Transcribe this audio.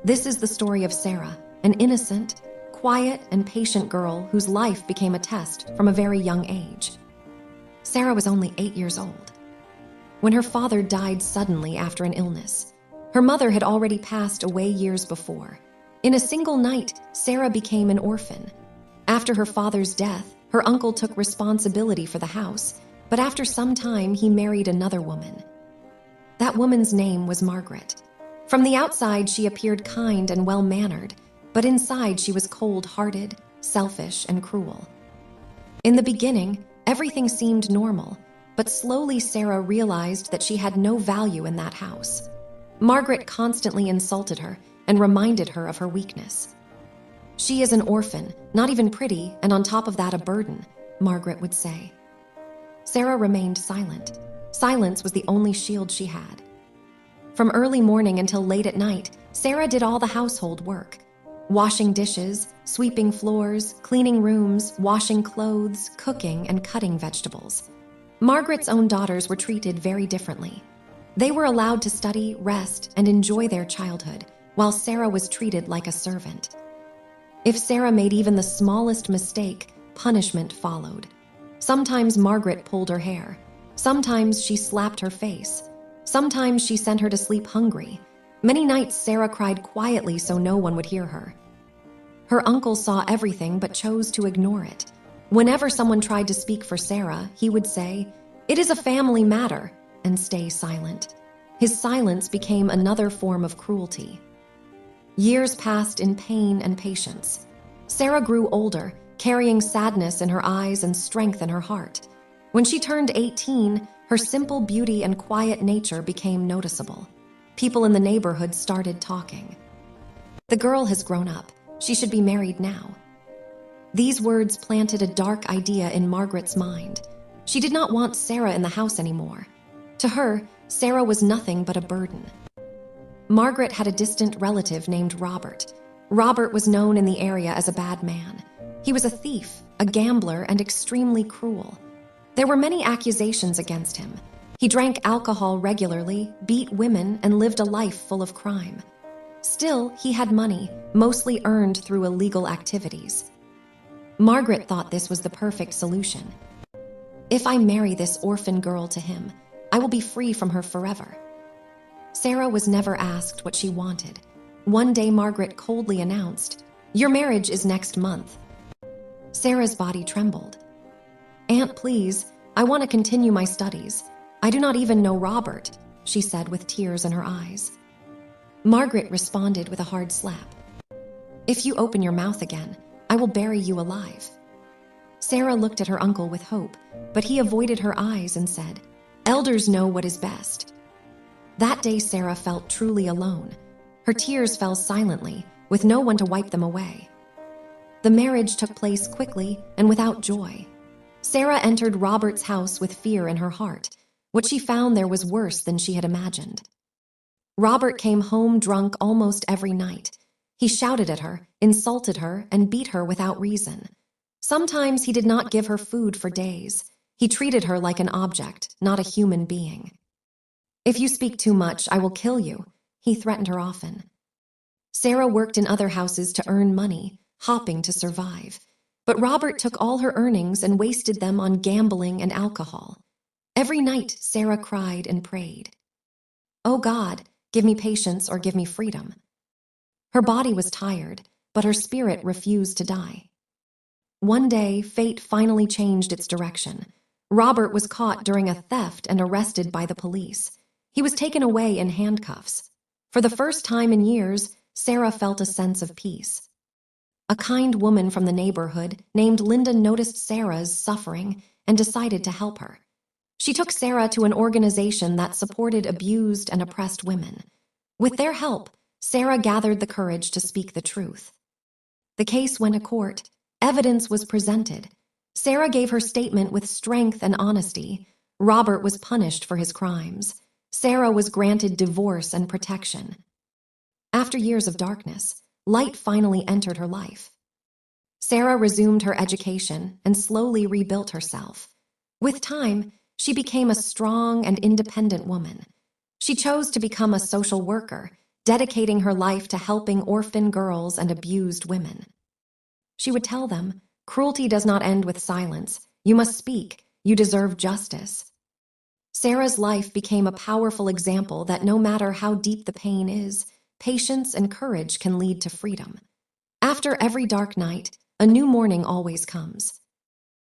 This is the story of Sarah, an innocent, quiet, and patient girl whose life became a test from a very young age. Sarah was only 8 years old when her father died suddenly after an illness. Her mother had already passed away years before. In a single night, Sarah became an orphan. After her father's death, her uncle took responsibility for the house, but after some time, he married another woman. That woman's name was Margaret. From the outside, she appeared kind and well-mannered, but inside she was cold-hearted, selfish, and cruel. In the beginning, everything seemed normal, but slowly Sarah realized that she had no value in that house. Margaret constantly insulted her and reminded her of her weakness. "She is an orphan, not even pretty, and on top of that a burden," Margaret would say. Sarah remained silent. Silence was the only shield she had. From early morning until late at night, Sarah did all the household work. Washing dishes, sweeping floors, cleaning rooms, washing clothes, cooking, and cutting vegetables. Margaret's own daughters were treated very differently. They were allowed to study, rest, and enjoy their childhood, while Sarah was treated like a servant. If Sarah made even the smallest mistake, punishment followed. Sometimes Margaret pulled her hair. Sometimes she slapped her face. Sometimes she sent her to sleep hungry. Many nights Sarah cried quietly so no one would hear her. Her uncle saw everything but chose to ignore it. Whenever someone tried to speak for Sarah, he would say, "It is a family matter," and stay silent. His silence became another form of cruelty. Years passed in pain and patience. Sarah grew older, carrying sadness in her eyes and strength in her heart. When she turned 18, her simple beauty and quiet nature became noticeable. People in the neighborhood started talking. "The girl has grown up. She should be married now." These words planted a dark idea in Margaret's mind. She did not want Sarah in the house anymore. To her, Sarah was nothing but a burden. Margaret had a distant relative named Robert. Robert was known in the area as a bad man. He was a thief, a gambler, and extremely cruel. There were many accusations against him. He drank alcohol regularly, beat women, and lived a life full of crime. Still, he had money, mostly earned through illegal activities. Margaret thought this was the perfect solution. "If I marry this orphan girl to him, I will be free from her forever." Sarah was never asked what she wanted. One day Margaret coldly announced, "Your marriage is next month." Sarah's body trembled. "Aunt, please, I want to continue my studies. I do not even know Robert," she said with tears in her eyes. Margaret responded with a hard slap. "If you open your mouth again, I will bury you alive." Sarah looked at her uncle with hope, but he avoided her eyes and said, "Elders know what is best." That day Sarah felt truly alone. Her tears fell silently, with no one to wipe them away. The marriage took place quickly and without joy. Sarah entered Robert's house with fear in her heart. What she found there was worse than she had imagined. Robert came home drunk almost every night. He shouted at her, insulted her, and beat her without reason. Sometimes he did not give her food for days. He treated her like an object, not a human being. "If you speak too much, I will kill you," he threatened her often. Sarah worked in other houses to earn money, hopping to survive. But Robert took all her earnings and wasted them on gambling and alcohol. Every night, Sarah cried and prayed, "Oh God, give me patience or give me freedom." Her body was tired, but her spirit refused to die. One day, fate finally changed its direction. Robert was caught during a theft and arrested by the police. He was taken away in handcuffs. For the first time in years, Sarah felt a sense of peace. A kind woman from the neighborhood named Linda noticed Sarah's suffering and decided to help her. She took Sarah to an organization that supported abused and oppressed women. With their help, Sarah gathered the courage to speak the truth. The case went to court. Evidence was presented. Sarah gave her statement with strength and honesty. Robert was punished for his crimes. Sarah was granted divorce and protection. After years of darkness, light finally entered her life. Sarah resumed her education and slowly rebuilt herself. With time, she became a strong and independent woman. She chose to become a social worker, dedicating her life to helping orphan girls and abused women. She would tell them, "Cruelty does not end with silence. You must speak. You deserve justice." Sarah's life became a powerful example that no matter how deep the pain is, patience and courage can lead to freedom. After every dark night, a new morning always comes.